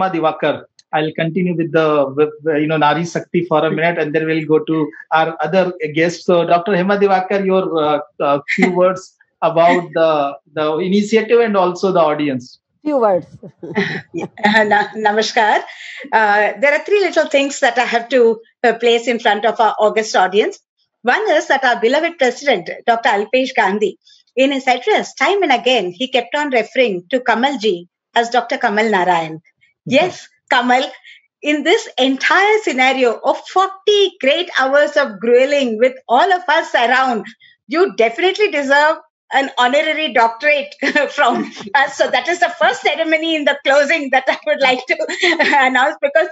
Hema Divakar. I'll continue with Nari Shakti for a minute, and then we'll go to our other guests. So, Dr. Hema Divakar, your few words about the initiative and also the audience. Few words. Namaskar. There are three little things that I have to place in front of our august audience. One is that our beloved president, Dr. Alpesh Gandhi, in his address, time and again, he kept on referring to Kamalji as Dr. Kamal Narayan. Yes, Kamal, in this entire scenario of 40 great hours of grueling with all of us around, you definitely deserve an honorary doctorate from us. So that is the first ceremony in the closing that I would like to announce, because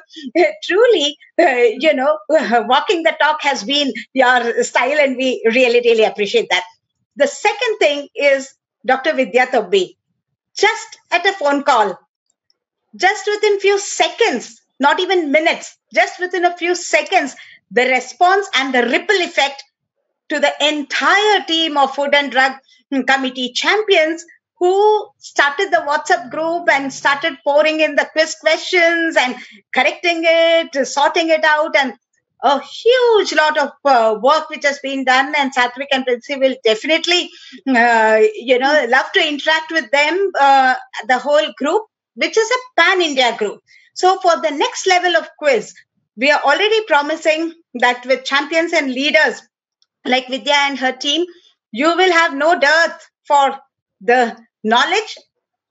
truly, walking the talk has been your style, and we really, really appreciate that. The second thing is Dr. Vidya Tobbi. Just at a phone call, just within few seconds, not even minutes, just within a few seconds, the response and the ripple effect to the entire team of Food and Drug Committee champions who started the WhatsApp group and started pouring in the quiz questions and correcting it, sorting it out, and a huge lot of work which has been done. And Satvik and Princy will definitely, love to interact with them, the whole group, which is a pan-India group. So for the next level of quiz, we are already promising that with champions and leaders like Vidya and her team, you will have no dearth for the knowledge,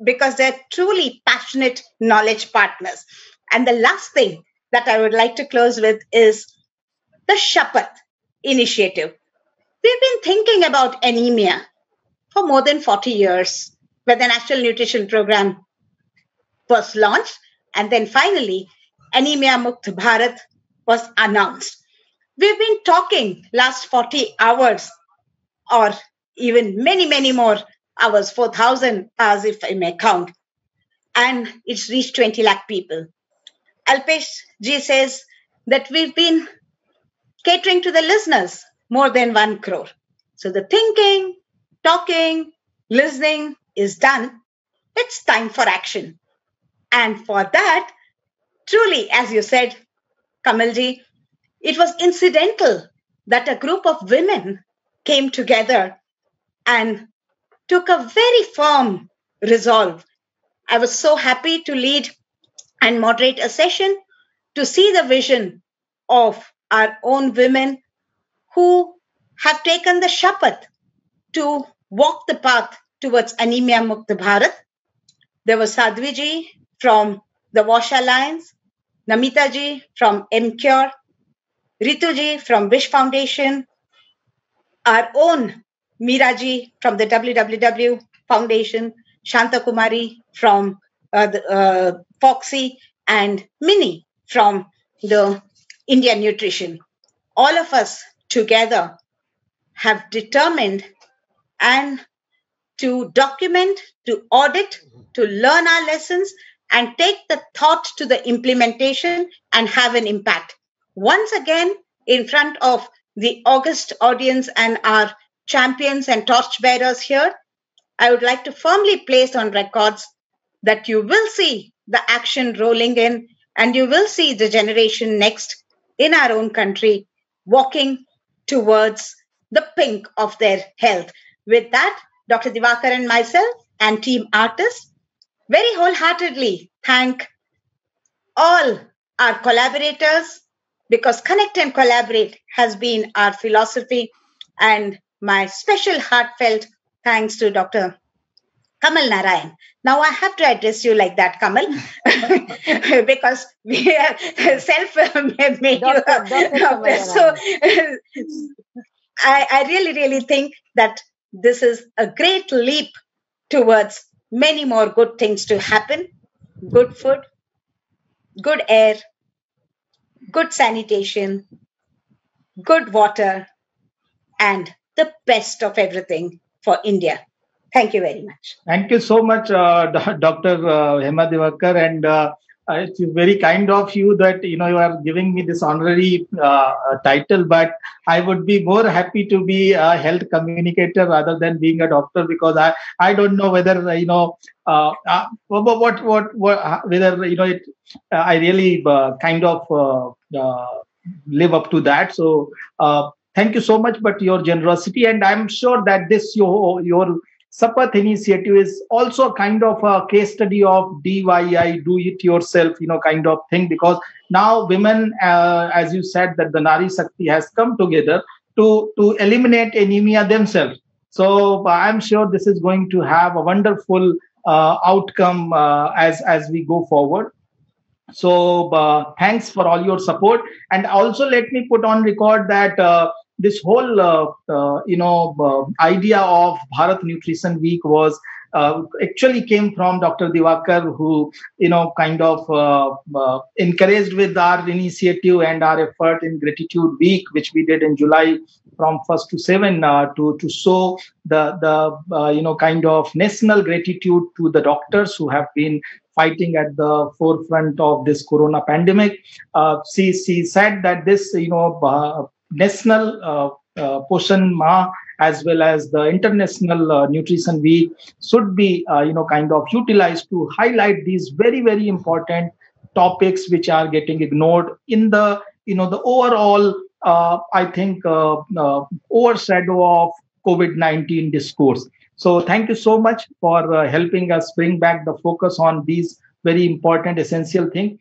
because they're truly passionate knowledge partners. And the last thing that I would like to close with is the Shapath initiative. We've been thinking about anemia for more than 40 years, when the National Nutrition Program was launched, and then finally Anemia Mukt Bharat was announced. We've been talking last 40 hours, or even many, many more hours, 4,000 hours if I may count, and it's reached 20 lakh people. Alpesh ji says that we've been catering to the listeners more than 1 crore. So the thinking, talking, listening is done. It's time for action. And for that, truly, as you said, Kamalji, it was incidental that a group of women came together and took a very firm resolve. I was so happy to lead and moderate a session to see the vision of our own women who have taken the Shapath to walk the path towards Anemia Mukt Bharat. There was Sadhvi ji from the Wash Alliance, Namita ji from MCure, Ritu ji from Wish Foundation, our own Meera ji from the WWW Foundation, Shanta Kumari from Foxy, and Minnie from the Indian Nutrition. All of us together have determined and to document, to audit, to learn our lessons, and take the thought to the implementation and have an impact. Once again, in front of the august audience and our champions and torchbearers here, I would like to firmly place on records that you will see the action rolling in, and you will see the generation next in our own country walking towards the pink of their health. With that, Dr. Divakar and myself and team artists very wholeheartedly thank all our collaborators, because connect and collaborate has been our philosophy. And my special heartfelt thanks to Dr. Kamal Narayan. Now I have to address you like that, Kamal, because we are self-made. So I really, really think that this is a great leap towards many more good things to happen. Good food, good air, good sanitation, good water, and the best of everything for India. Thank you very much. Thank you so much, Dr. Hema Divakar. And It's very kind of you that you are giving me this honorary title, but I would be more happy to be a health communicator rather than being a doctor, because I don't know whether whether I really kind of live up to that. So thank you so much, but your generosity, and I'm sure that this your Sapath initiative is also kind of a case study of DIY, do it yourself, kind of thing, because now women, as you said, that the Nari Shakti has come together to eliminate anemia themselves. So I'm sure this is going to have a wonderful outcome as we go forward. So thanks for all your support, and also let me put on record that this whole idea of Bharat Nutrition Week was actually came from Dr. Diwakar, who kind of encouraged with our initiative and our effort in Gratitude Week, which we did in July from 1st to 7 to show the kind of national gratitude to the doctors who have been fighting at the forefront of this corona pandemic. She said that this national Poshan Ma, as well as the International Nutrition Week, should be kind of utilized to highlight these very, very important topics which are getting ignored in the the overall I think overshadow of COVID-19 discourse. So thank you so much for helping us bring back the focus on these very important essential things.